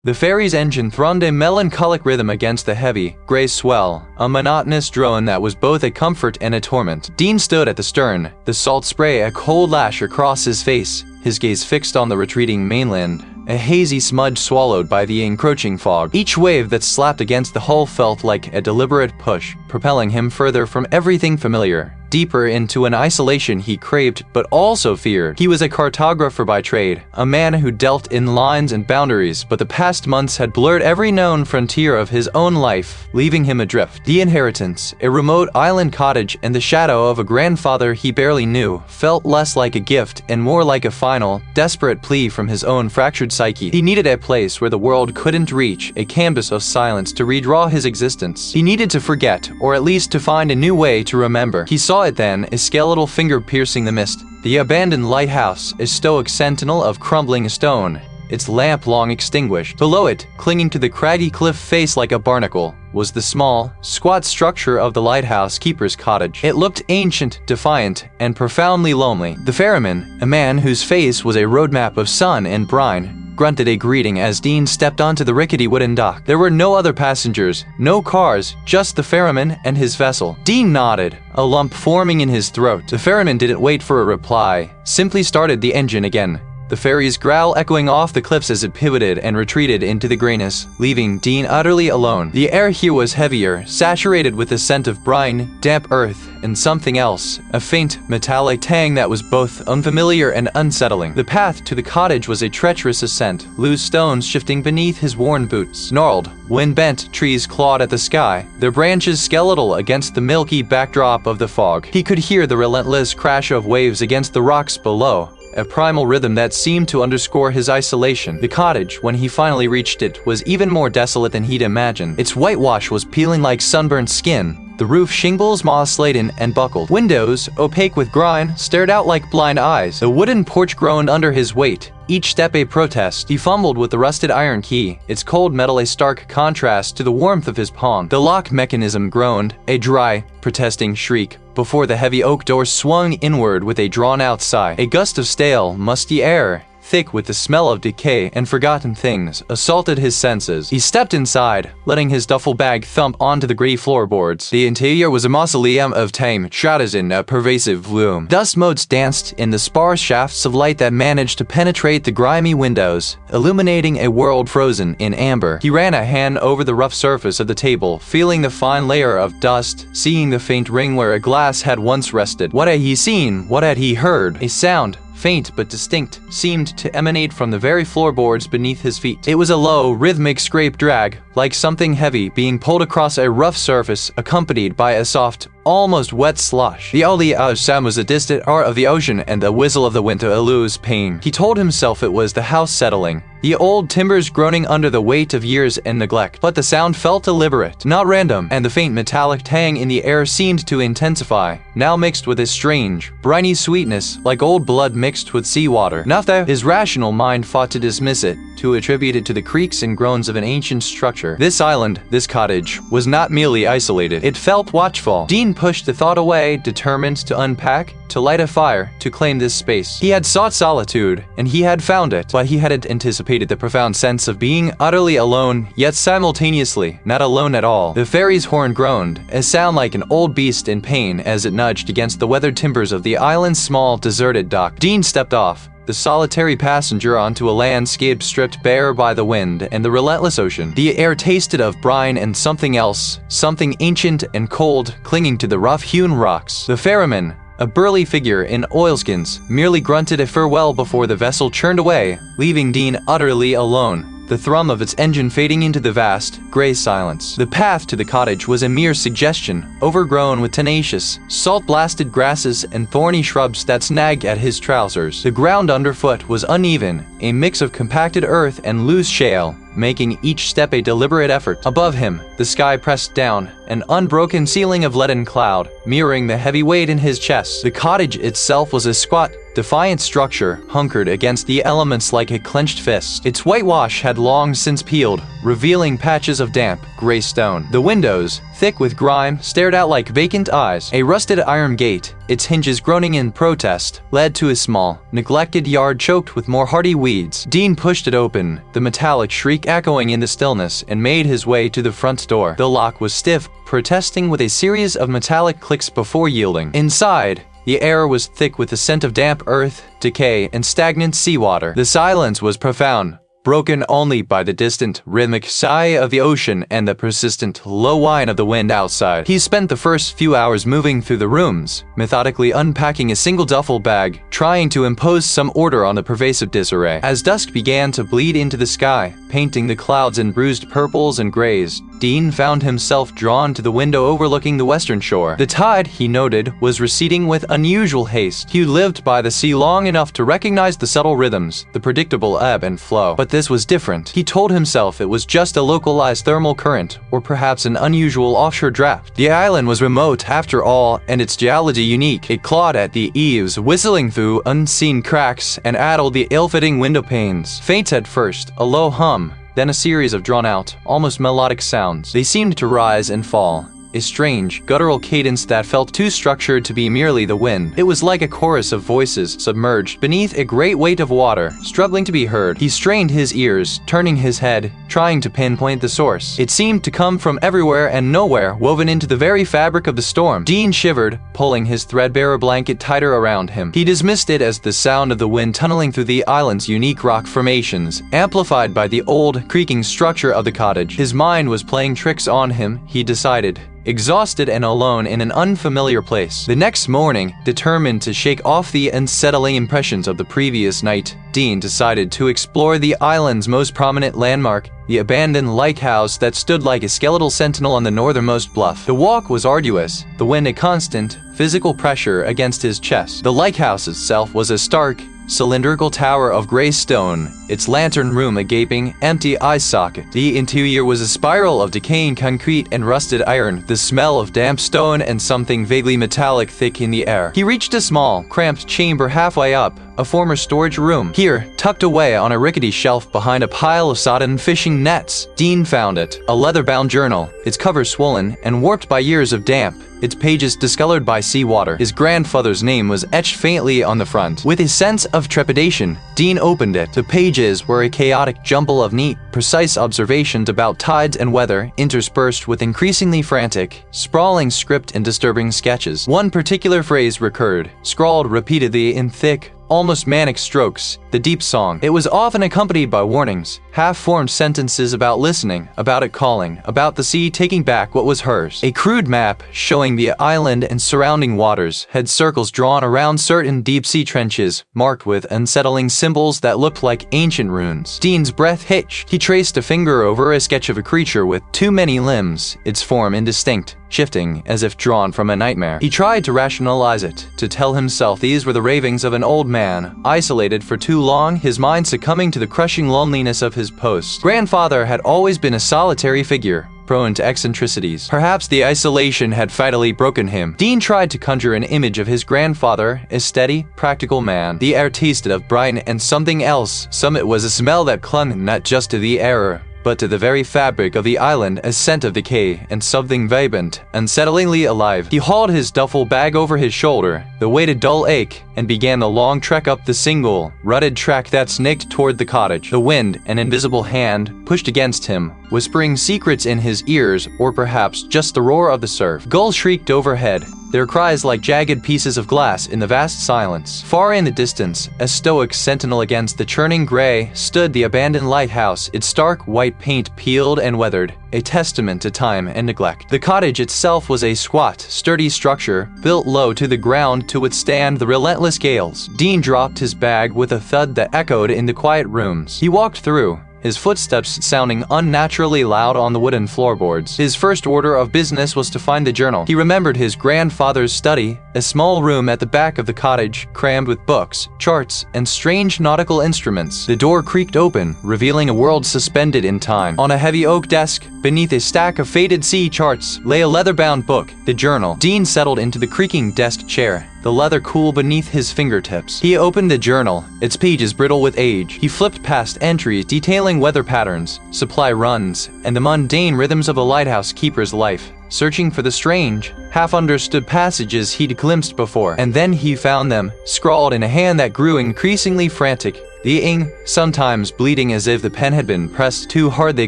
The ferry's engine thrummed a melancholic rhythm against the heavy, gray swell, a monotonous drone that was both a comfort and a torment. Dean stood at the stern, the salt spray a cold lash across his face, his gaze fixed on the retreating mainland, a hazy smudge swallowed by the encroaching fog. Each wave that slapped against the hull felt like a deliberate push, propelling him further from everything familiar, deeper into an isolation he craved but also feared. He was a cartographer by trade, a man who dealt in lines and boundaries, but the past months had blurred every known frontier of his own life, leaving him adrift. The inheritance, a remote island cottage and the shadow of a grandfather he barely knew, felt less like a gift and more like a final, desperate plea from his own fractured psyche. He needed a place where the world couldn't reach, a canvas of silence to redraw his existence. He needed to forget, or at least to find a new way to remember. He saw it then, a skeletal finger piercing the mist. The abandoned lighthouse, a stoic sentinel of crumbling stone, its lamp long extinguished. Below it, clinging to the craggy cliff face like a barnacle, was the small, squat structure of the lighthouse keeper's cottage. It looked ancient, defiant, and profoundly lonely. The ferryman, a man whose face was a roadmap of sun and brine, grunted a greeting as Dean stepped onto the rickety wooden dock. There were no other passengers, no cars, just the ferryman and his vessel. Dean nodded, a lump forming in his throat. The ferryman didn't wait for a reply, simply started the engine again, the ferry's growl echoing off the cliffs as it pivoted and retreated into the grayness, leaving Dean utterly alone. The air here was heavier, saturated with the scent of brine, damp earth, and something else, a faint, metallic tang that was both unfamiliar and unsettling. The path to the cottage was a treacherous ascent, loose stones shifting beneath his worn boots. Gnarled, wind-bent trees clawed at the sky, their branches skeletal against the milky backdrop of the fog. He could hear the relentless crash of waves against the rocks below, a primal rhythm that seemed to underscore his isolation. The cottage, when he finally reached it, was even more desolate than he'd imagined. Its whitewash was peeling like sunburned skin, the roof shingles moss-laden and buckled. Windows, opaque with grime, stared out like blind eyes. The wooden porch groaned under his weight, each step a protest. He fumbled with the rusted iron key, its cold metal a stark contrast to the warmth of his palm. The lock mechanism groaned, a dry, protesting shriek, before the heavy oak door swung inward with a drawn-out sigh. A gust of stale, musty air, thick with the smell of decay and forgotten things, assaulted his senses. He stepped inside, letting his duffel bag thump onto the gritty floorboards. The interior was a mausoleum of time, shrouded in a pervasive gloom. Dust motes danced in the sparse shafts of light that managed to penetrate the grimy windows, illuminating a world frozen in amber. He ran a hand over the rough surface of the table, feeling the fine layer of dust, seeing the faint ring where a glass had once rested. What had he seen? What had he heard? A sound, faint but distinct, seemed to emanate from the very floorboards beneath his feet. It was a low, rhythmic scrape drag, like something heavy being pulled across a rough surface, accompanied by a soft, almost wet slush. The only sound was the distant roar of the ocean and the whistle of the wind to elude pain. He told himself it was the house settling, the old timbers groaning under the weight of years and neglect. But the sound felt deliberate, not random, and the faint metallic tang in the air seemed to intensify, now mixed with a strange, briny sweetness, like old blood mixed with seawater. Enough that his rational mind fought to dismiss it, to attribute it to the creaks and groans of an ancient structure. This island, this cottage, was not merely isolated. It felt watchful. Dean pushed the thought away, determined to unpack, to light a fire, to claim this space. He had sought solitude, and he had found it, but he hadn't anticipated the profound sense of being utterly alone, yet simultaneously not alone at all. The ferry's horn groaned, a sound like an old beast in pain as it nudged against the weathered timbers of the island's small, deserted dock. Dean stepped off, the solitary passenger, onto a landscape stripped bare by the wind and the relentless ocean. The air tasted of brine and something else, something ancient and cold, clinging to the rough-hewn rocks. The ferryman, a burly figure in oilskins, merely grunted a farewell before the vessel churned away, leaving Dean utterly alone, the thrum of its engine fading into the vast, gray silence. The path to the cottage was a mere suggestion, overgrown with tenacious, salt-blasted grasses and thorny shrubs that snagged at his trousers. The ground underfoot was uneven, a mix of compacted earth and loose shale, making each step a deliberate effort. Above him, the sky pressed down, an unbroken ceiling of leaden cloud, mirroring the heavy weight in his chest. The cottage itself was a squat, defiant structure hunkered against the elements like a clenched fist. Its whitewash had long since peeled, revealing patches of damp, gray stone. The windows, thick with grime, stared out like vacant eyes. A rusted iron gate, its hinges groaning in protest, led to a small, neglected yard choked with more hardy weeds. Dean pushed it open, the metallic shriek echoing in the stillness, and made his way to the front door. The lock was stiff, protesting with a series of metallic clicks before yielding. Inside, the air was thick with the scent of damp earth, decay, and stagnant seawater. The silence was profound, broken only by the distant, rhythmic sigh of the ocean and the persistent, low whine of the wind outside. He spent the first few hours moving through the rooms, methodically unpacking a single duffel bag, trying to impose some order on the pervasive disarray. As dusk began to bleed into the sky, painting the clouds in bruised purples and grays, Dean found himself drawn to the window overlooking the western shore. The tide, he noted, was receding with unusual haste. He lived by the sea long enough to recognize the subtle rhythms, the predictable ebb and flow. But this was different. He told himself it was just a localized thermal current, or perhaps an unusual offshore draft. The island was remote after all, and its geology unique. It clawed at the eaves, whistling through unseen cracks, and addled the ill-fitting window panes. Faint at first, a low hum, then a series of drawn-out, almost melodic sounds. They seemed to rise and fall, a strange, guttural cadence that felt too structured to be merely the wind. It was like a chorus of voices submerged beneath a great weight of water, struggling to be heard. He strained his ears, turning his head, trying to pinpoint the source. It seemed to come from everywhere and nowhere, woven into the very fabric of the storm. Dean shivered, pulling his threadbare blanket tighter around him. He dismissed it as the sound of the wind tunneling through the island's unique rock formations, amplified by the old, creaking structure of the cottage. His mind was playing tricks on him, he decided, exhausted and alone in an unfamiliar place. The next morning, determined to shake off the unsettling impressions of the previous night, Dean decided to explore the island's most prominent landmark, the abandoned lighthouse that stood like a skeletal sentinel on the northernmost bluff. The walk was arduous, the wind a constant, physical pressure against his chest. The lighthouse itself was a stark, cylindrical tower of gray stone, its lantern room a gaping, empty eye socket. The interior was a spiral of decaying concrete and rusted iron, the smell of damp stone and something vaguely metallic thick in the air. He reached a small, cramped chamber halfway up, a former storage room. Here, tucked away on a rickety shelf behind a pile of sodden fishing nets, Dean found it, a leather-bound journal, its cover swollen and warped by years of damp, its pages discolored by seawater. His grandfather's name was etched faintly on the front. With a sense of trepidation, Dean opened it. The pages were a chaotic jumble of neat, precise observations about tides and weather, interspersed with increasingly frantic, sprawling script and disturbing sketches. One particular phrase recurred, scrawled repeatedly in thick, almost manic strokes, the deep song. It was often accompanied by warnings, half-formed sentences about listening, about it calling, about the sea taking back what was hers. A crude map showing the island and surrounding waters had circles drawn around certain deep-sea trenches, marked with unsettling symbols that looked like ancient runes. Dean's breath hitched. He traced a finger over a sketch of a creature with too many limbs, its form indistinct, shifting as if drawn from a nightmare. He tried to rationalize it, to tell himself these were the ravings of an old man, isolated for too long, his mind succumbing to the crushing loneliness of his post. Grandfather had always been a solitary figure, prone to eccentricities. Perhaps the isolation had fatally broken him. Dean tried to conjure an image of his grandfather, a steady, practical man. The air tasted of brine and something else. It was a smell that clung not just to the air, but to the very fabric of the island, a scent of decay and something vibrant, unsettlingly alive. He hauled his duffel bag over his shoulder, the weight a dull ache, and began the long trek up the single, rutted track that snaked toward the cottage. The wind, an invisible hand, pushed against him, whispering secrets in his ears, or perhaps just the roar of the surf. Gulls shrieked overhead, their cries like jagged pieces of glass in the vast silence. Far in the distance, a stoic sentinel against the churning gray, stood the abandoned lighthouse, its stark white paint peeled and weathered, a testament to time and neglect. The cottage itself was a squat, sturdy structure, built low to the ground to withstand the relentless gales. Dean dropped his bag with a thud that echoed in the quiet rooms. He walked through, his footsteps sounding unnaturally loud on the wooden floorboards. His first order of business was to find the journal. He remembered his grandfather's study, a small room at the back of the cottage, crammed with books, charts, and strange nautical instruments. The door creaked open, revealing a world suspended in time. On a heavy oak desk, beneath a stack of faded sea charts, lay a leather-bound book, the journal. Dean settled into the creaking desk chair, the leather cool beneath his fingertips. He opened the journal, its pages brittle with age. He flipped past entries detailing weather patterns, supply runs, and the mundane rhythms of a lighthouse keeper's life, searching for the strange, half-understood passages he'd glimpsed before. And then he found them, scrawled in a hand that grew increasingly frantic. The ink, sometimes bleeding as if the pen had been pressed too hard, they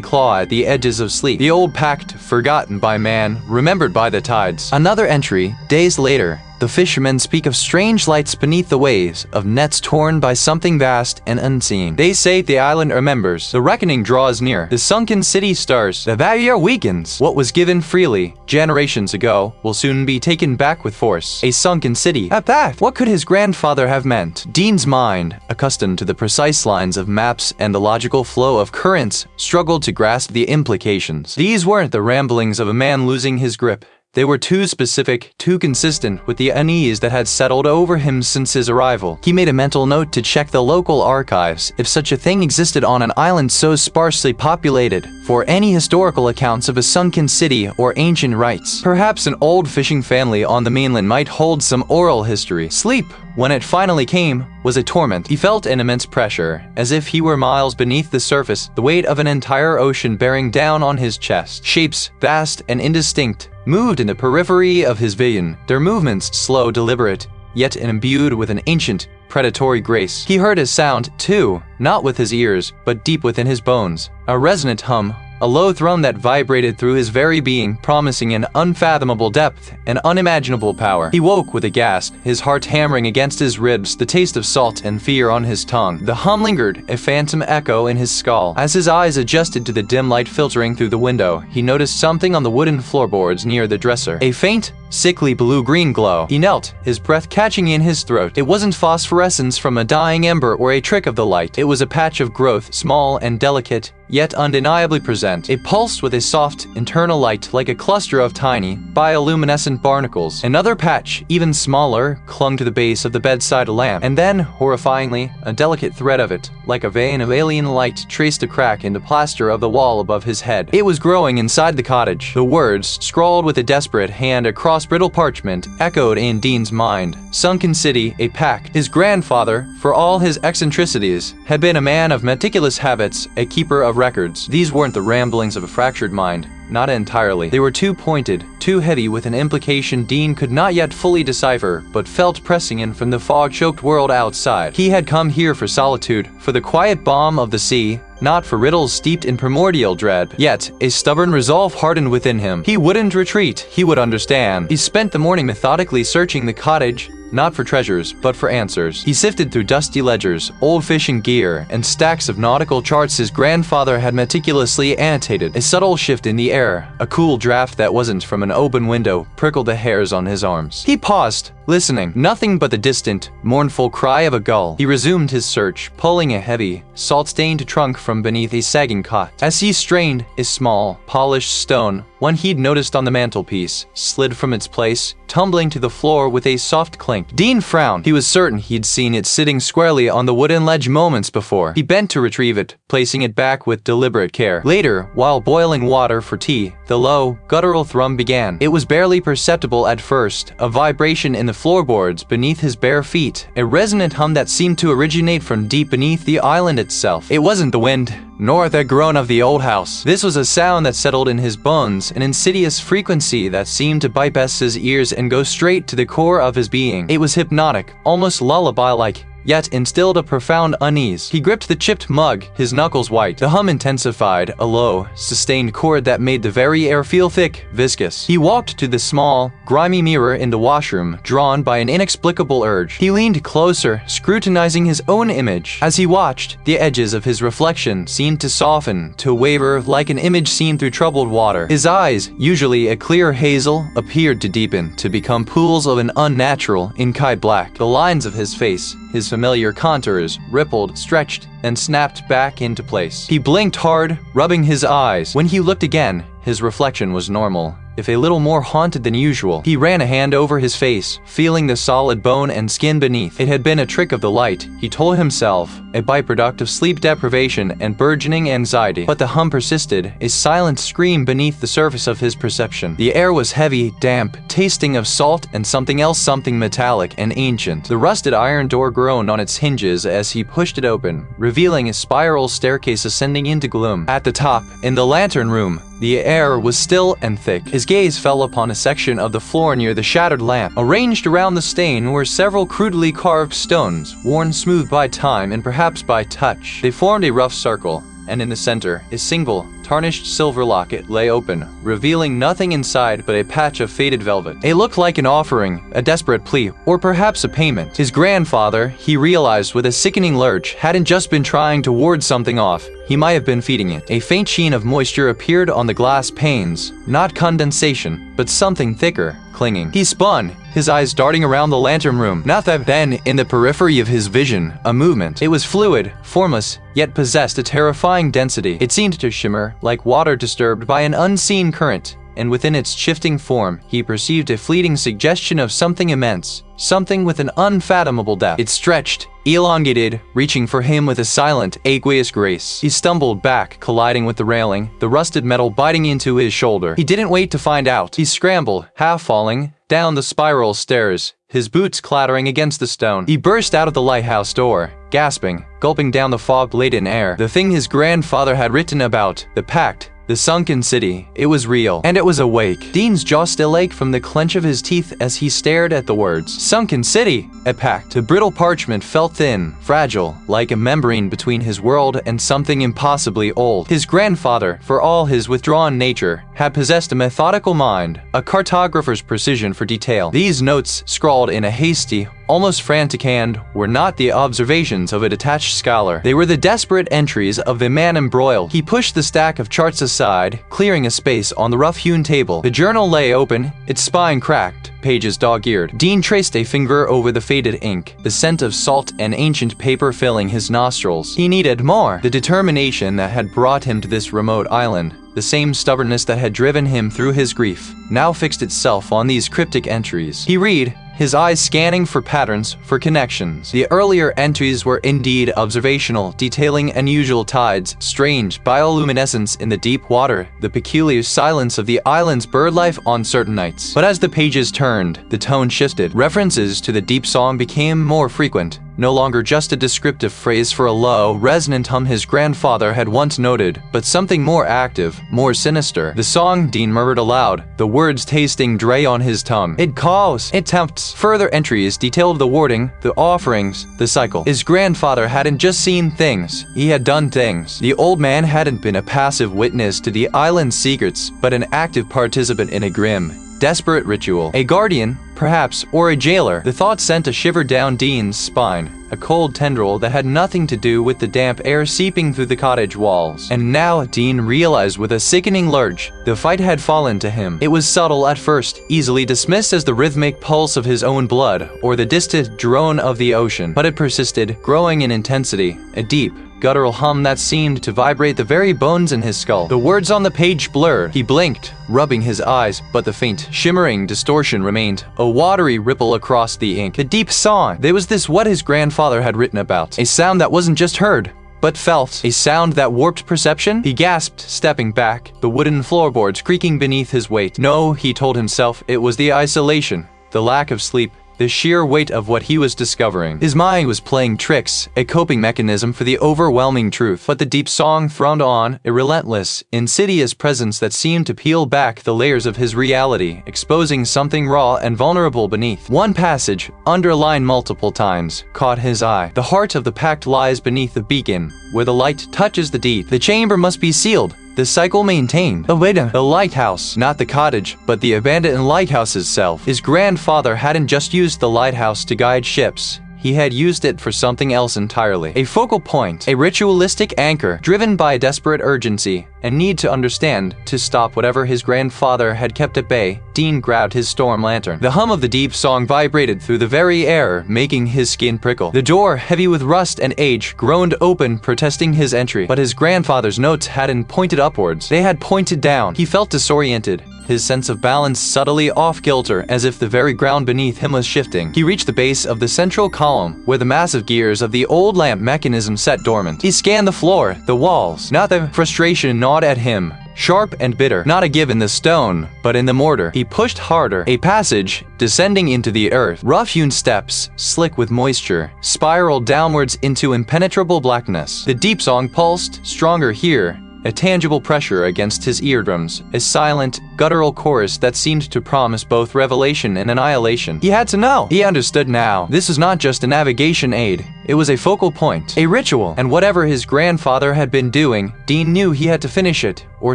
claw at the edges of sleep. The old pact, forgotten by man, remembered by the tides. Another entry, days later. The fishermen speak of strange lights beneath the waves, of nets torn by something vast and unseen. They say the island remembers. The reckoning draws near. The sunken city stars. The value weakens. What was given freely, generations ago, will soon be taken back with force. A sunken city. At that, what could his grandfather have meant? Dean's mind, accustomed to the precise lines of maps and the logical flow of currents, struggled to grasp the implications. These weren't the ramblings of a man losing his grip. They were too specific, too consistent with the unease that had settled over him since his arrival. He made a mental note to check the local archives, if such a thing existed on an island so sparsely populated, for any historical accounts of a sunken city or ancient rites. Perhaps an old fishing family on the mainland might hold some oral history. Sleep, when it finally came, was a torment. He felt an immense pressure, as if he were miles beneath the surface, the weight of an entire ocean bearing down on his chest. Shapes, vast and indistinct, moved in the periphery of his vision, their movements slow, deliberate, yet imbued with an ancient, predatory grace. He heard a sound, too, not with his ears, but deep within his bones, a resonant hum, a low thrum that vibrated through his very being, promising an unfathomable depth and unimaginable power. He woke with a gasp, his heart hammering against his ribs, the taste of salt and fear on his tongue. The hum lingered, a phantom echo in his skull. As his eyes adjusted to the dim light filtering through the window, he noticed something on the wooden floorboards near the dresser. A faint, sickly blue-green glow. He knelt, his breath catching in his throat. It wasn't phosphorescence from a dying ember or a trick of the light. It was a patch of growth, small and delicate, yet undeniably present. It pulsed with a soft, internal light like a cluster of tiny, bioluminescent barnacles. Another patch, even smaller, clung to the base of the bedside lamp. And then, horrifyingly, a delicate thread of it, like a vein of alien light, traced a crack in the plaster of the wall above his head. It was growing inside the cottage. The words, scrawled with a desperate hand across brittle parchment, echoed in Dean's mind. Sunken city, a pact. His grandfather, for all his eccentricities, had been a man of meticulous habits, a keeper of records. These weren't the ramblings of a fractured mind. Not entirely. They were too pointed, too heavy with an implication Dean could not yet fully decipher, but felt pressing in from the fog-choked world outside. He had come here for solitude, for the quiet balm of the sea, not for riddles steeped in primordial dread. Yet, a stubborn resolve hardened within him. He wouldn't retreat. He would understand. He spent the morning methodically searching the cottage, not for treasures, but for answers. He sifted through dusty ledgers, old fishing gear, and stacks of nautical charts his grandfather had meticulously annotated. A subtle shift in the air, a cool draft that wasn't from an open window, prickled the hairs on his arms. He paused, listening. Nothing but the distant, mournful cry of a gull. He resumed his search, pulling a heavy, salt-stained trunk from beneath a sagging cot. As he strained, a small, polished stone, one he'd noticed on the mantelpiece, slid from its place, tumbling to the floor with a soft clink. Dean frowned. He was certain he'd seen it sitting squarely on the wooden ledge moments before. He bent to retrieve it, placing it back with deliberate care. Later, while boiling water for tea, the low, guttural thrum began. It was barely perceptible at first, a vibration in the floorboards beneath his bare feet, a resonant hum that seemed to originate from deep beneath the island itself. It wasn't the wind, nor the groan of the old house. This was a sound that settled in his bones, an insidious frequency that seemed to bypass his ears and go straight to the core of his being. It was hypnotic, almost lullaby-like, yet instilled a profound unease. He gripped the chipped mug, his knuckles white. The hum intensified, a low, sustained chord that made the very air feel thick, viscous. He walked to the small, grimy mirror in the washroom, drawn by an inexplicable urge. He leaned closer, scrutinizing his own image. As he watched, the edges of his reflection seemed to soften, to waver like an image seen through troubled water. His eyes, usually a clear hazel, appeared to deepen, to become pools of an unnatural, inky black. The lines of his face, his familiar contours, rippled, stretched, and snapped back into place. He blinked hard, rubbing his eyes. When he looked again, his reflection was normal. if a little more haunted than usual. He ran a hand over his face, feeling the solid bone and skin beneath. It had been a trick of the light, he told himself, a byproduct of sleep deprivation and burgeoning anxiety. But the hum persisted, a silent scream beneath the surface of his perception. The air was heavy, damp, tasting of salt and something else, something metallic and ancient. The rusted iron door groaned on its hinges as he pushed it open, revealing a spiral staircase ascending into gloom. At the top, in the lantern room, the air was still and thick. His gaze fell upon a section of the floor near the shattered lamp. Arranged around the stain were several crudely carved stones, worn smooth by time and perhaps by touch. They formed a rough circle, and in the center, a single, tarnished silver locket lay open, revealing nothing inside but a patch of faded velvet. It looked like an offering, a desperate plea, or perhaps a payment. His grandfather, he realized with a sickening lurch, hadn't just been trying to ward something off. He might have been feeding it. A faint sheen of moisture appeared on the glass panes, not condensation, but something thicker, clinging. He spun, his eyes darting around the lantern room. Not that then, in the periphery of his vision, a movement. It was fluid, formless, yet possessed a terrifying density. It seemed to shimmer, like water disturbed by an unseen current, and within its shifting form, he perceived a fleeting suggestion of something immense, something with an unfathomable depth. It stretched, elongated, reaching for him with a silent, aqueous grace. He stumbled back, colliding with the railing, the rusted metal biting into his shoulder. He didn't wait to find out. He scrambled, half falling, down the spiral stairs, his boots clattering against the stone. He burst out of the lighthouse door, gasping, gulping down the fog-laden air. The thing his grandfather had written about, the pact, the sunken city, it was real, and it was awake. Dean's jaw still ached from the clench of his teeth as he stared at the words. Sunken city, a pact. The brittle parchment felt thin, fragile, like a membrane between his world and something impossibly old. His grandfather, for all his withdrawn nature, had possessed a methodical mind, a cartographer's precision for detail. These notes, scrawled in a hasty, almost frantic hand, were not the observations of a detached scholar. They were the desperate entries of the man embroiled. He pushed the stack of charts aside, clearing a space on the rough-hewn table. The journal lay open, its spine cracked, pages dog-eared. Dean traced a finger over the faded ink, the scent of salt and ancient paper filling his nostrils. He needed more. The determination that had brought him to this remote island, the same stubbornness that had driven him through his grief, now fixed itself on these cryptic entries. He read, his eyes scanning for patterns, for connections. The earlier entries were indeed observational, detailing unusual tides, strange bioluminescence in the deep water, the peculiar silence of the island's birdlife on certain nights. But as the pages turned, the tone shifted. References to the deep song became more frequent, no longer just a descriptive phrase for a low, resonant hum his grandfather had once noted, but something more active, more sinister. The song, Dean murmured aloud, the words tasting dry on his tongue. It calls, it tempts. Further entries detailed the warding, the offerings, the cycle. His grandfather hadn't just seen things, he had done things. The old man hadn't been a passive witness to the island's secrets, but an active participant in a grim, desperate ritual. A guardian, perhaps, or a jailer. The thought sent a shiver down Dean's spine, a cold tendril that had nothing to do with the damp air seeping through the cottage walls. And now, Dean realized with a sickening lurch, the fight had fallen to him. It was subtle at first, easily dismissed as the rhythmic pulse of his own blood, or the distant drone of the ocean. But it persisted, growing in intensity, a deep, guttural hum that seemed to vibrate the very bones in his skull. The words on the page blurred. He blinked, rubbing his eyes, but the faint, shimmering distortion remained, a watery ripple across the ink. The deep song. There was this what his grandfather had written about. A sound that wasn't just heard, but felt. A sound that warped perception? He gasped, stepping back, the wooden floorboards creaking beneath his weight. No, he told himself, it was the isolation, the lack of sleep, the sheer weight of what he was discovering. His mind was playing tricks, a coping mechanism for the overwhelming truth. But the deep song throned on, a relentless, insidious presence that seemed to peel back the layers of his reality, exposing something raw and vulnerable beneath. One passage, underlined multiple times, caught his eye. The heart of the pact lies beneath the beacon, where the light touches the deep. The chamber must be sealed, the cycle maintained. The lighthouse, not the cottage, but the abandoned lighthouse itself. His grandfather hadn't just used the lighthouse to guide ships. He had used it for something else entirely. A focal point, a ritualistic anchor, driven by a desperate urgency, and need to understand to stop whatever his grandfather had kept at bay. Dean grabbed his storm lantern. The hum of the deep song vibrated through the very air, making his skin prickle. The door, heavy with rust and age, groaned open, protesting his entry. But his grandfather's notes hadn't pointed upwards. They had pointed down. He felt disoriented, his sense of balance subtly off-kilter, as if the very ground beneath him was shifting. He reached the base of the central column, where the massive gears of the old lamp mechanism sat dormant. He scanned the floor, the walls. Not the frustration gnawed at him, sharp and bitter. Not a give in the stone, but in the mortar. He pushed harder. A passage, descending into the earth. Rough-hewn steps, slick with moisture, spiraled downwards into impenetrable blackness. The deep song pulsed, stronger here, a tangible pressure against his eardrums, a silent, guttural chorus that seemed to promise both revelation and annihilation. He had to know. He understood now. This was not just a navigation aid. It was a focal point, a ritual, and whatever his grandfather had been doing, Dean knew he had to finish it, or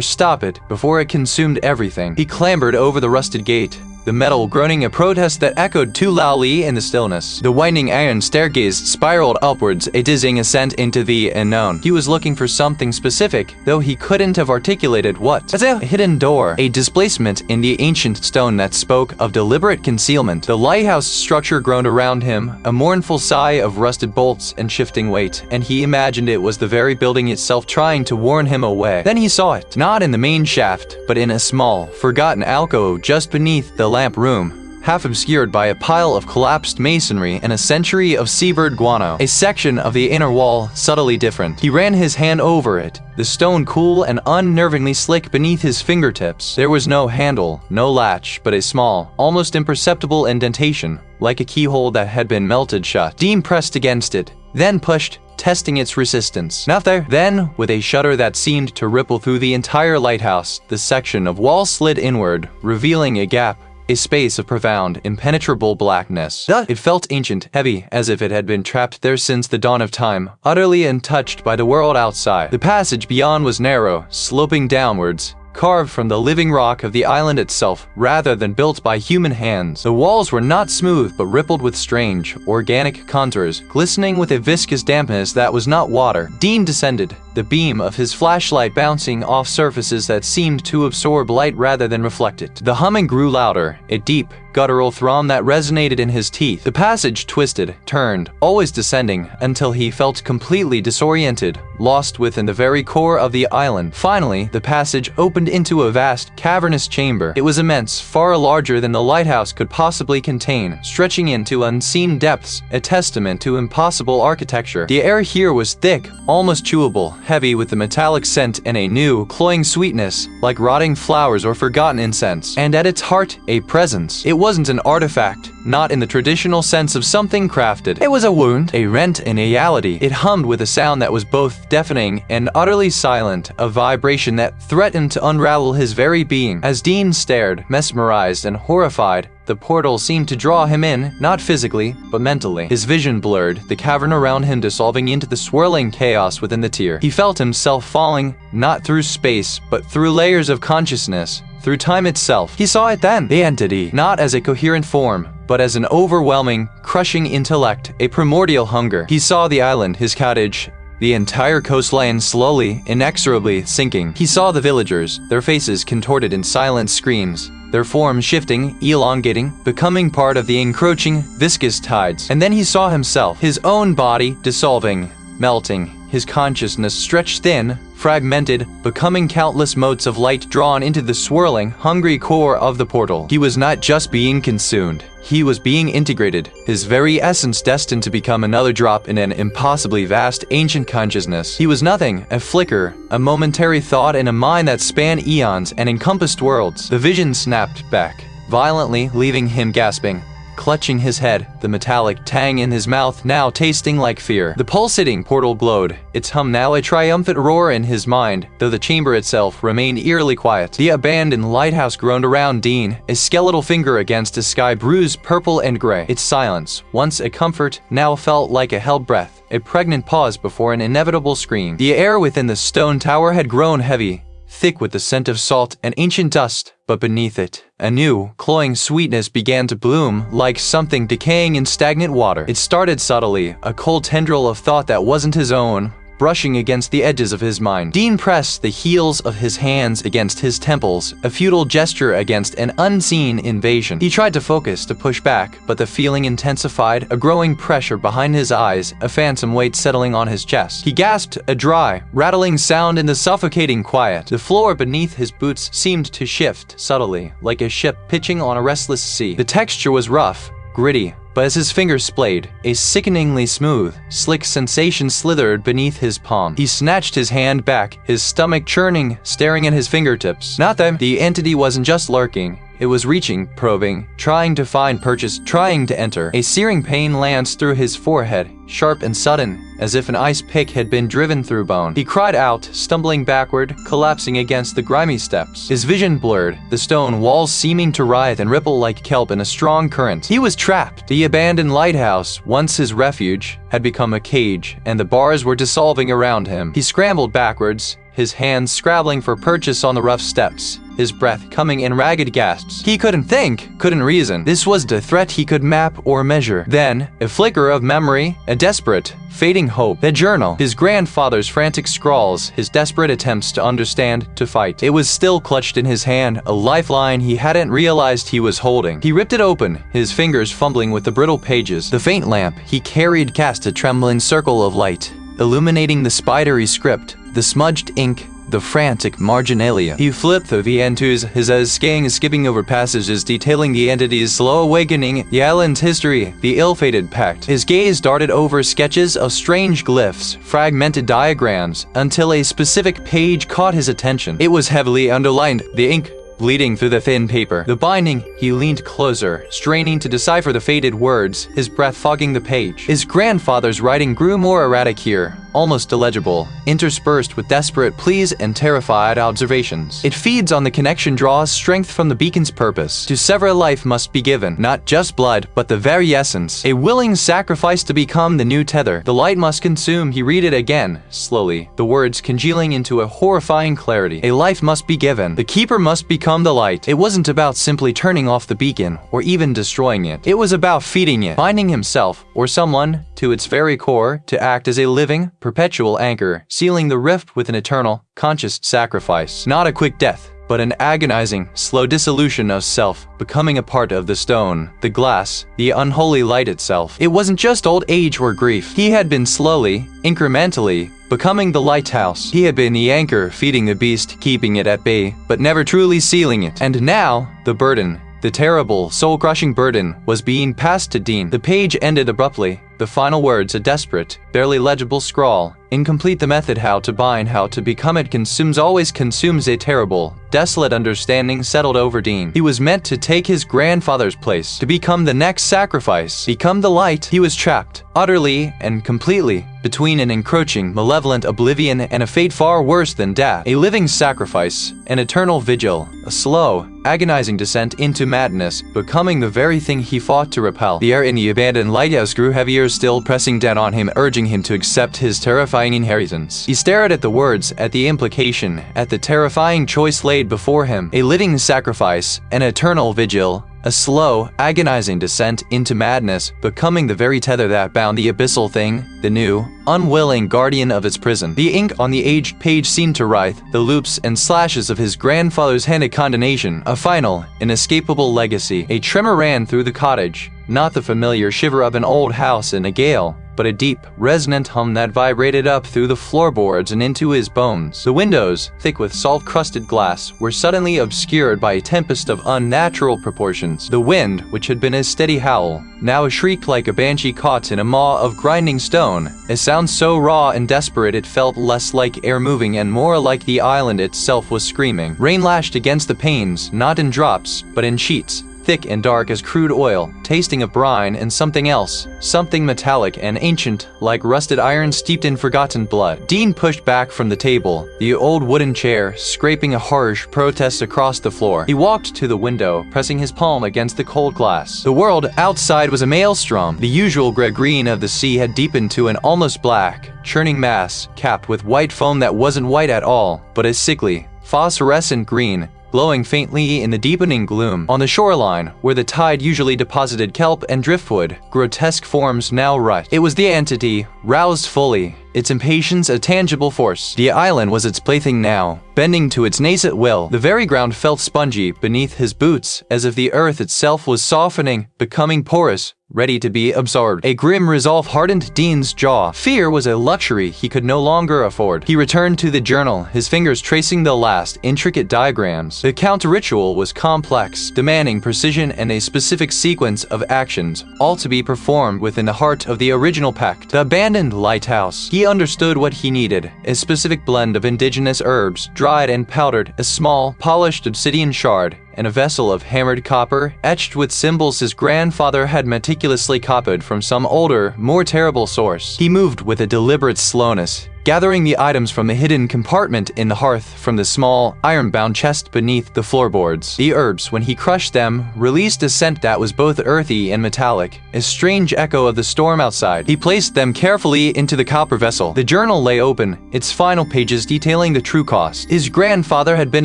stop it, before it consumed everything. He clambered over the rusted gate, the metal groaning a protest that echoed too loudly in the stillness. The winding iron staircase spiraled upwards, a dizzying ascent into the unknown. He was looking for something specific, though he couldn't have articulated what. A hidden door, a displacement in the ancient stone that spoke of deliberate concealment. The lighthouse structure groaned around him, a mournful sigh of rusted bolts and shifting weight, and he imagined it was the very building itself trying to warn him away. Then he saw it, not in the main shaft, but in a small, forgotten alcove just beneath the lamp room, half obscured by a pile of collapsed masonry and a century of seabird guano. A section of the inner wall, subtly different. He ran his hand over it, the stone cool and unnervingly slick beneath his fingertips. There was no handle, no latch, but a small, almost imperceptible indentation, like a keyhole that had been melted shut. Dean pressed against it, then pushed, testing its resistance. Not there. Then, with a shudder that seemed to ripple through the entire lighthouse, the section of wall slid inward, revealing a gap, a space of profound, impenetrable blackness. It felt ancient, heavy, as if it had been trapped there since the dawn of time, utterly untouched by the world outside. The passage beyond was narrow, sloping downwards, carved from the living rock of the island itself, rather than built by human hands. The walls were not smooth, but rippled with strange, organic contours, glistening with a viscous dampness that was not water. Dean descended, the beam of his flashlight bouncing off surfaces that seemed to absorb light rather than reflect it. The humming grew louder, a deep, guttural thrum that resonated in his teeth. The passage twisted, turned, always descending, until he felt completely disoriented, lost within the very core of the island. Finally, the passage opened into a vast, cavernous chamber. It was immense, far larger than the lighthouse could possibly contain, stretching into unseen depths, a testament to impossible architecture. The air here was thick, almost chewable, heavy with the metallic scent and a new, cloying sweetness, like rotting flowers or forgotten incense. And at its heart, a presence. It wasn't an artifact, not in the traditional sense of something crafted. It was a wound, a rent in reality. It hummed with a sound that was both deafening and utterly silent, a vibration that threatened to unravel his very being. As Dean stared, mesmerized and horrified, the portal seemed to draw him in, not physically, but mentally. His vision blurred, the cavern around him dissolving into the swirling chaos within the tier. He felt himself falling, not through space, but through layers of consciousness, through time itself. He saw it then, the entity, not as a coherent form, but as an overwhelming, crushing intellect, a primordial hunger. He saw the island, his cottage, the entire coastline slowly, inexorably sinking. He saw the villagers, their faces contorted in silent screams, their forms shifting, elongating, becoming part of the encroaching, viscous tides. And then he saw himself, his own body dissolving, melting, his consciousness stretched thin, fragmented, becoming countless motes of light drawn into the swirling, hungry core of the portal. He was not just being consumed. He was being integrated, his very essence destined to become another drop in an impossibly vast ancient consciousness. He was nothing, a flicker, a momentary thought in a mind that spanned eons and encompassed worlds. The vision snapped back, violently, leaving him gasping, clutching his head, the metallic tang in his mouth now tasting like fear. The pulsating portal glowed, its hum now a triumphant roar in his mind, though the chamber itself remained eerily quiet. The abandoned lighthouse groaned around Dean, a skeletal finger against a sky bruised purple and gray. Its silence, once a comfort, now felt like a held breath, a pregnant pause before an inevitable scream. The air within the stone tower had grown heavy, thick with the scent of salt and ancient dust, but beneath it, a new, cloying sweetness began to bloom, like something decaying in stagnant water. It started subtly, a cold tendril of thought that wasn't his own, brushing against the edges of his mind. Dean pressed the heels of his hands against his temples, a futile gesture against an unseen invasion. He tried to focus, to push back, but the feeling intensified, a growing pressure behind his eyes, a phantom weight settling on his chest. He gasped, a dry, rattling sound in the suffocating quiet. The floor beneath his boots seemed to shift subtly, like a ship pitching on a restless sea. The texture was rough, gritty, but as his fingers splayed, a sickeningly smooth, slick sensation slithered beneath his palm. He snatched his hand back, his stomach churning, staring at his fingertips. Not them. The entity wasn't just lurking. It was reaching, probing, trying to find purchase, trying to enter. A searing pain lanced through his forehead, sharp and sudden, as if an ice pick had been driven through bone. He cried out, stumbling backward, collapsing against the grimy steps. His vision blurred, the stone walls seeming to writhe and ripple like kelp in a strong current. He was trapped. The abandoned lighthouse, once his refuge, had become a cage, and the bars were dissolving around him. He scrambled backwards, his hands scrabbling for purchase on the rough steps, his breath coming in ragged gasps. He couldn't think, couldn't reason. This was the threat he could map or measure. Then, a flicker of memory, a desperate, fading hope. The journal, his grandfather's frantic scrawls, his desperate attempts to understand, to fight. It was still clutched in his hand, a lifeline he hadn't realized he was holding. He ripped it open, his fingers fumbling with the brittle pages. The faint lamp he carried cast a trembling circle of light, illuminating the spidery script, the smudged ink, the frantic marginalia. He flipped through the entries, his eyes skipping over passages detailing the entity's slow awakening, the island's history, the ill-fated pact. His gaze darted over sketches of strange glyphs, fragmented diagrams, until a specific page caught his attention. It was heavily underlined, the ink bleeding through the thin paper. The binding, he leaned closer, straining to decipher the faded words, his breath fogging the page. His grandfather's writing grew more erratic here, almost illegible, interspersed with desperate pleas and terrified observations. It feeds on the connection, draws strength from the beacon's purpose. To sever a life must be given, not just blood, but the very essence. A willing sacrifice to become the new tether. The light must consume. He read it again, slowly, the words congealing into a horrifying clarity. A life must be given. The keeper must become the light. It wasn't about simply turning off the beacon, or even destroying it. It was about feeding it, binding himself, or someone, to its very core, to act as a living, perpetual anchor, sealing the rift with an eternal, conscious sacrifice. Not a quick death, but an agonizing, slow dissolution of self, becoming a part of the stone, the glass, the unholy light itself. It wasn't just old age or grief. He had been slowly, incrementally, becoming the lighthouse. He had been the anchor, feeding the beast, keeping it at bay, but never truly sealing it. And now, the burden, the terrible, soul-crushing burden, was being passed to Dean. The page ended abruptly, the final words a desperate, barely legible scrawl. Incomplete. The method how to bind, how to become it consumes, always consumes. A terrible, desolate understanding settled over Dean. He was meant to take his grandfather's place, to become the next sacrifice, become the light. He was trapped, utterly and completely, between an encroaching, malevolent oblivion and a fate far worse than death. A living sacrifice, an eternal vigil, a slow, agonizing descent into madness, becoming the very thing he fought to repel. The air in the abandoned lighthouse grew heavier, still pressing down on him, urging him to accept his terrifying inheritance. He stared at the words, at the implication, at the terrifying choice laid before him. A living sacrifice, an eternal vigil, a slow, agonizing descent into madness, becoming the very tether that bound the abyssal thing, the new, unwilling guardian of its prison. The ink on the aged page seemed to writhe, the loops and slashes of his grandfather's hand, a condemnation, a final, inescapable legacy. A tremor ran through the cottage, not the familiar shiver of an old house in a gale, but a deep, resonant hum that vibrated up through the floorboards and into his bones. The windows, thick with salt-crusted glass, were suddenly obscured by a tempest of unnatural proportions. The wind, which had been a steady howl, now shrieked like a banshee caught in a maw of grinding stone, a sound so raw and desperate it felt less like air moving and more like the island itself was screaming. Rain lashed against the panes, not in drops, but in sheets, thick and dark as crude oil, tasting of brine and something else, something metallic and ancient, like rusted iron steeped in forgotten blood. Dean pushed back from the table, the old wooden chair, scraping a harsh protest across the floor. He walked to the window, pressing his palm against the cold glass. The world outside was a maelstrom. The usual gray-green of the sea had deepened to an almost black, churning mass, capped with white foam that wasn't white at all, but a sickly, phosphorescent green, glowing faintly in the deepening gloom. On the shoreline, where the tide usually deposited kelp and driftwood, grotesque forms now writhed. It was the entity, roused fully, its impatience a tangible force. The island was its plaything now, bending to its nascent will. The very ground felt spongy beneath his boots, as if the earth itself was softening, becoming porous, ready to be absorbed. A grim resolve hardened Dean's jaw. Fear was a luxury he could no longer afford. He returned to the journal, his fingers tracing the last intricate diagrams. The counter-ritual was complex, demanding precision and a specific sequence of actions, all to be performed within the heart of the original pact. The abandoned lighthouse. He understood what he needed: a specific blend of indigenous herbs, dried and powdered, a small, polished obsidian shard, and a vessel of hammered copper, etched with symbols his grandfather had meticulously copied from some older, more terrible source. He moved with a deliberate slowness, gathering the items from a hidden compartment in the hearth from the small, iron-bound chest beneath the floorboards. The herbs, when he crushed them, released a scent that was both earthy and metallic, a strange echo of the storm outside. He placed them carefully into the copper vessel. The journal lay open, its final pages detailing the true cost. His grandfather had been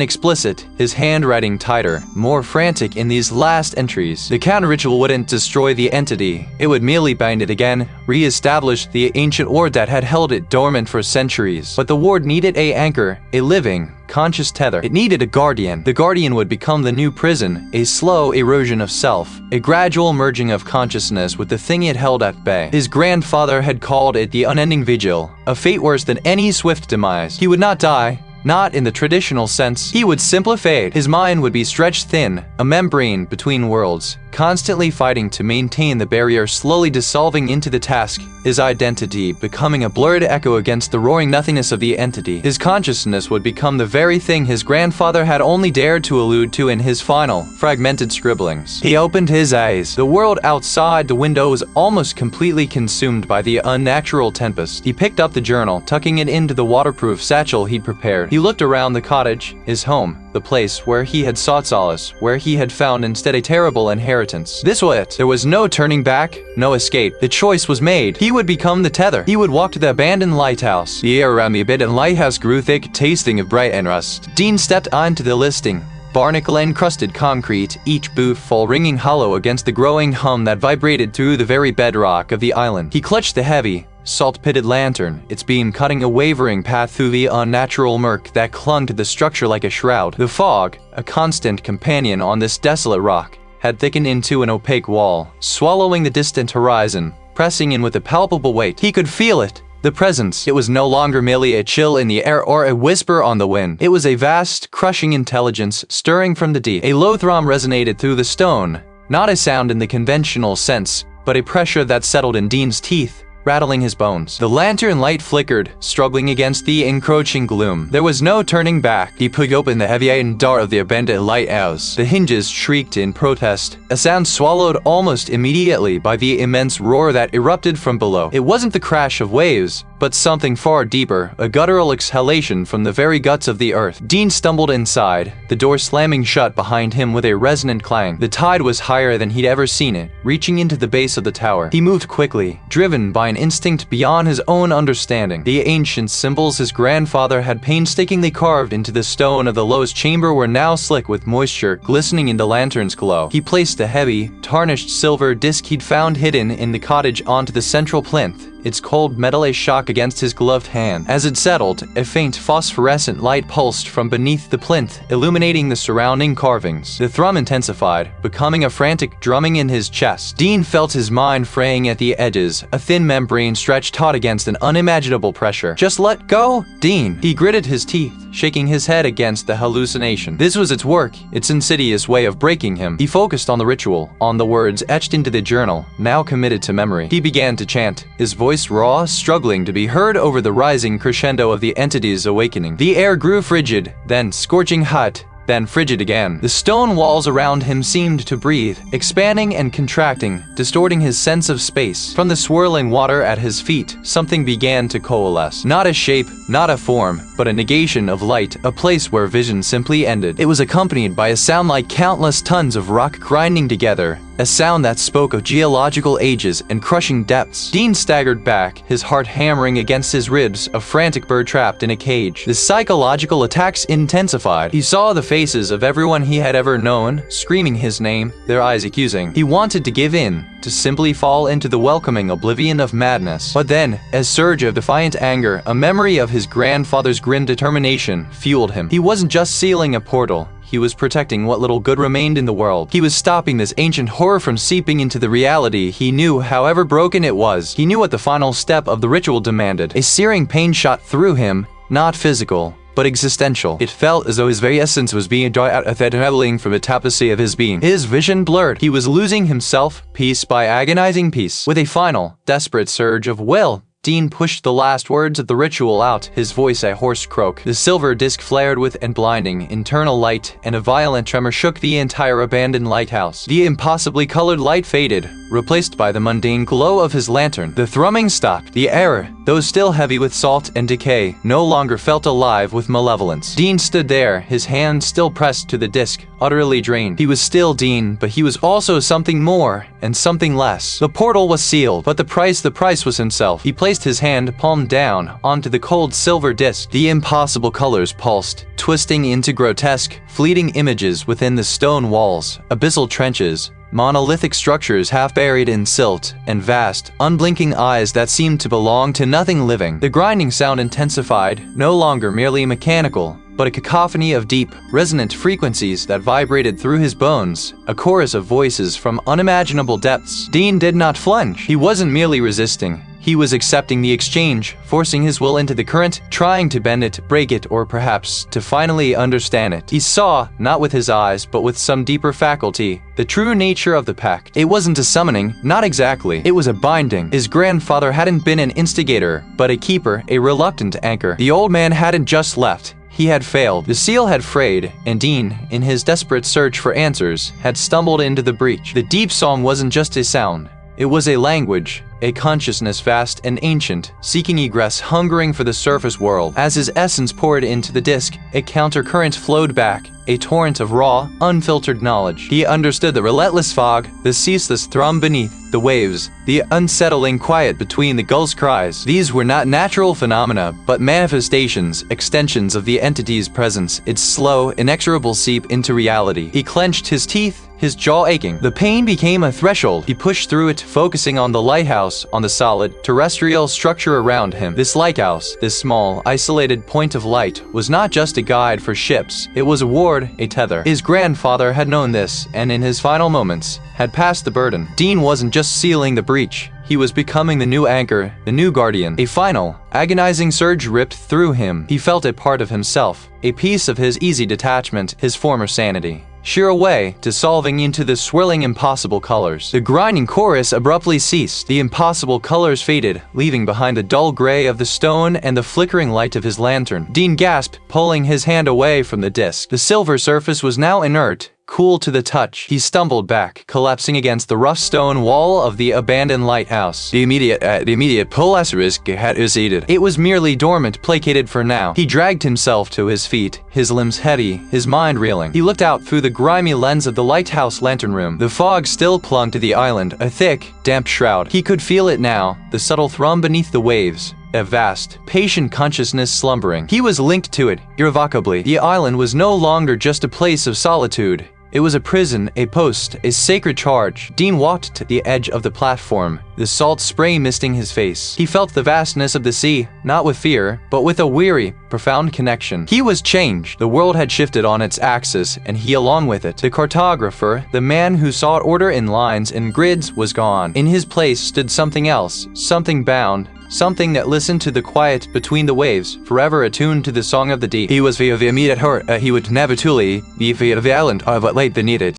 explicit, his handwriting tighter, more frantic in these last entries. The counter-ritual wouldn't destroy the entity, it would merely bind it again, re-establish the ancient ward that had held it dormant for centuries. But the ward needed an anchor, a living, conscious tether. It needed a guardian. The guardian would become the new prison, a slow erosion of self, a gradual merging of consciousness with the thing it held at bay. His grandfather had called it the unending vigil, a fate worse than any swift demise. He would not die, not in the traditional sense. He would simply fade. His mind would be stretched thin, a membrane between worlds, constantly fighting to maintain the barrier, slowly dissolving into the task, his identity becoming a blurred echo against the roaring nothingness of the entity. His consciousness would become the very thing his grandfather had only dared to allude to in his final, fragmented scribblings. He opened his eyes. The world outside the window was almost completely consumed by the unnatural tempest. He picked up the journal, tucking it into the waterproof satchel he'd prepared. He looked around the cottage, his home, the place where he had sought solace, where he had found instead a terrible inheritance. This was it. There was no turning back, no escape. The choice was made. He would become the tether. He would walk to the abandoned lighthouse. The air around the abandoned lighthouse grew thick, tasting of bright and rust. Dean stepped onto the listing. Barnacle-encrusted concrete, each bootful ringing hollow against the growing hum that vibrated through the very bedrock of the island. He clutched the heavy, salt-pitted lantern, its beam cutting a wavering path through the unnatural murk that clung to the structure like a shroud. The fog, a constant companion on this desolate rock, had thickened into an opaque wall, swallowing the distant horizon, pressing in with a palpable weight. He could feel it. The presence. It was no longer merely a chill in the air or a whisper on the wind. It was a vast, crushing intelligence stirring from the deep. A low thrum resonated through the stone, not a sound in the conventional sense, but a pressure that settled in Dean's teeth, rattling his bones. The lantern light flickered, struggling against the encroaching gloom. There was no turning back. He pulled open the heavy iron door of the abandoned lighthouse. The hinges shrieked in protest, a sound swallowed almost immediately by the immense roar that erupted from below. It wasn't the crash of waves, but something far deeper, a guttural exhalation from the very guts of the earth. Dean stumbled inside, the door slamming shut behind him with a resonant clang. The tide was higher than he'd ever seen it, reaching into the base of the tower. He moved quickly, driven by an instinct beyond his own understanding. The ancient symbols his grandfather had painstakingly carved into the stone of the lowest chamber were now slick with moisture, glistening in the lantern's glow. He placed the heavy, tarnished silver disc he'd found hidden in the cottage onto the central plinth, its cold metal a shock against his gloved hand. As it settled, a faint phosphorescent light pulsed from beneath the plinth, illuminating the surrounding carvings. The thrum intensified, becoming a frantic drumming in his chest. Dean felt his mind fraying at the edges, a thin membrane stretched taut against an unimaginable pressure. Just let go, Dean. He gritted his teeth, shaking his head against the hallucination. This was its work, its insidious way of breaking him. He focused on the ritual, on the words etched into the journal, now committed to memory. He began to chant, his voice raw, struggling to be heard over the rising crescendo of the entity's awakening. The air grew frigid, then scorching hot, then frigid again. The stone walls around him seemed to breathe, expanding and contracting, distorting his sense of space. From the swirling water at his feet, something began to coalesce. Not a shape, not a form, but a negation of light, a place where vision simply ended. It was accompanied by a sound like countless tons of rock grinding together, a sound that spoke of geological ages and crushing depths. Dean staggered back, his heart hammering against his ribs, a frantic bird trapped in a cage. The psychological attacks intensified. He saw the faces of everyone he had ever known, screaming his name, their eyes accusing. He wanted to give in, to simply fall into the welcoming oblivion of madness. But then, a surge of defiant anger, a memory of his grandfather's grim determination, fueled him. He wasn't just sealing a portal. He was protecting what little good remained in the world. He was stopping this ancient horror from seeping into the reality he knew, however broken it was. He knew what the final step of the ritual demanded. A searing pain shot through him, not physical, but existential. It felt as though his very essence was being drawn out, unsettling from the tapestry of his being. His vision blurred. He was losing himself, piece by agonizing piece. With a final, desperate surge of will, Dean pushed the last words of the ritual out, his voice a hoarse croak. The silver disc flared with an blinding, internal light, and a violent tremor shook the entire abandoned lighthouse. The impossibly colored light faded, replaced by the mundane glow of his lantern. The thrumming stopped. The air, though still heavy with salt and decay, no longer felt alive with malevolence. Dean stood there, his hand still pressed to the disc, utterly drained. He was still Dean, but he was also something more, and something less. The portal was sealed, but the price was himself. He placed his hand, palm down, onto the cold silver disc. The impossible colors pulsed, twisting into grotesque, fleeting images within the stone walls, abyssal trenches, monolithic structures half buried in silt, and vast, unblinking eyes that seemed to belong to nothing living. The grinding sound intensified, no longer merely mechanical, but a cacophony of deep, resonant frequencies that vibrated through his bones, a chorus of voices from unimaginable depths. Dean did not flinch. He wasn't merely resisting. He was accepting the exchange, forcing his will into the current, trying to bend it, break it, or perhaps to finally understand it. He saw, not with his eyes, but with some deeper faculty, the true nature of the pact. It wasn't a summoning, not exactly. It was a binding. His grandfather hadn't been an instigator, but a keeper, a reluctant anchor. The old man hadn't just left. He had failed. The seal had frayed, and Dean, in his desperate search for answers, had stumbled into the breach. The deep song wasn't just a sound. It was a language, a consciousness vast and ancient, seeking egress, hungering for the surface world. As his essence poured into the disc, a countercurrent flowed back, a torrent of raw, unfiltered knowledge. He understood the relentless fog, the ceaseless thrum beneath the waves, the unsettling quiet between the gull's cries. These were not natural phenomena, but manifestations, extensions of the entity's presence, its slow, inexorable seep into reality. He clenched his teeth, his jaw aching. The pain became a threshold. He pushed through it, focusing on the lighthouse, on the solid, terrestrial structure around him. This lighthouse, this small, isolated point of light, was not just a guide for ships. It was a ward, a tether. His grandfather had known this, and in his final moments, had passed the burden. Dean wasn't just sealing the breach. He was becoming the new anchor, the new guardian. A final, agonizing surge ripped through him. He felt a part of himself, a piece of his easy detachment, his former sanity. Sheer away to solving into the swirling impossible colors. The grinding chorus abruptly ceased. The impossible colors faded, leaving behind the dull gray of the stone and the flickering light of his lantern. Dean gasped, pulling his hand away from the disc. The silver surface was now inert, cool to the touch. He stumbled back, collapsing against the rough stone wall of the abandoned lighthouse. The immediate polaris risk had receded. It was merely dormant, placated for now. He dragged himself to his feet, his limbs heady, his mind reeling. He looked out through the grimy lens of the lighthouse lantern room. The fog still clung to the island, a thick, damp shroud. He could feel it now, the subtle thrum beneath the waves. A vast, patient consciousness slumbering. He was linked to it, irrevocably. The island was no longer just a place of solitude. It was a prison, a post, a sacred charge. Dean walked to the edge of the platform, the salt spray misting his face. He felt the vastness of the sea, not with fear, but with a weary, profound connection. He was changed. The world had shifted on its axis, and he along with it. The cartographer, the man who sought order in lines and grids, was gone. In his place stood something else, something bound, something that listened to the quiet between the waves, forever attuned to the song of the deep. He was the immediate hurt. He would never truly be the island of what late beneath it.